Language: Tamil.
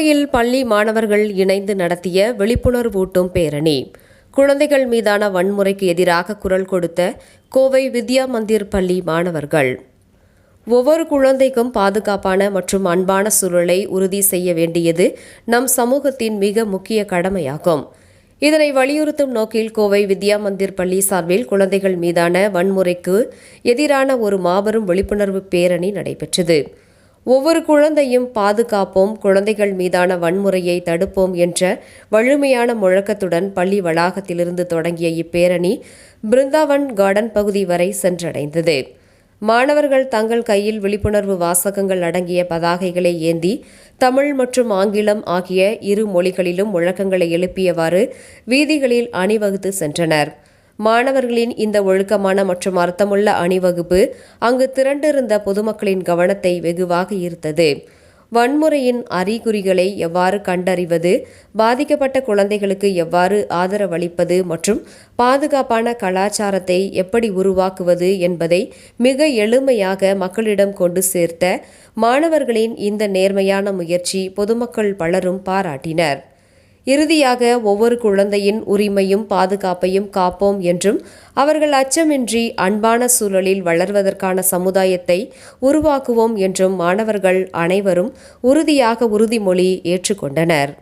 கோவையில் பள்ளி மாணவர்கள் இணைந்து நடத்திய விழிப்புணர்வூட்டும் பேரணி. குழந்தைகள் மீதான வன்முறைக்கு எதிராக குரல் கொடுத்த கோவை வித்யா மந்திர் பள்ளி மாணவர்கள். ஒவ்வொரு குழந்தைக்கும் பாதுகாப்பான மற்றும் அன்பான சூழலை உறுதி செய்ய வேண்டியது நம் சமூகத்தின் மிக முக்கிய கடமையாகும். இதனை வலியுறுத்தும் நோக்கில் கோவை வித்யா மந்திர் பள்ளி சார்பில் குழந்தைகள் மீதான வன்முறைக்கு எதிரான ஒரு மாபெரும் விழிப்புணர்வு பேரணி நடைபெற்றது. ஒவ்வொரு குழந்தையும் பாதுகாப்போம், குழந்தைகள் மீதான வன்முறையை தடுப்போம் என்ற வலிமையான முழக்கத்துடன் பள்ளி வளாகத்திலிருந்து தொடங்கிய இப்பேரணி பிருந்தாவன் கார்டன் பகுதி வரை சென்றடைந்தது. மாணவர்கள் தங்கள் கையில் விழிப்புணர்வு வாசகங்கள் அடங்கிய பதாகைகளை ஏந்தி தமிழ் மற்றும் ஆங்கிலம் ஆகிய இரு மொழிகளிலும் முழக்கங்களை எழுப்பியவாறு வீதிகளில் அணிவகுத்து சென்றனர். மாணவர்களின் இந்த ஒழுக்கமான மற்றும் அர்த்தமுள்ள அணிவகுப்பு அங்கு திரண்டிருந்த பொதுமக்களின் கவனத்தை வெகுவாக ஈர்த்தது. வன்முறையின் அறிகுறிகளை எவ்வாறு கண்டறிவது, பாதிக்கப்பட்ட குழந்தைகளுக்கு எவ்வாறு ஆதரவளிப்பது மற்றும் பாதுகாப்பான கலாச்சாரத்தை எப்படி உருவாக்குவது என்பதை மிக எளிமையாக மக்களிடம் கொண்டு சேர்த்த மாணவர்களின் இந்த நேர்மையான முயற்சி பொதுமக்கள் பலரும் பாராட்டினர். இறுதியாக ஒவ்வொரு குழந்தையின் உரிமையும் பாதுகாப்பையும் காப்போம் என்றும் அவர்கள் அச்சமின்றி அன்பான சூழலில் வளர்வதற்கான சமுதாயத்தை உருவாக்குவோம் என்றும் மாணவர்கள் அனைவரும் உறுதியாக உறுதிமொழி ஏற்றுக்கொண்டனர்.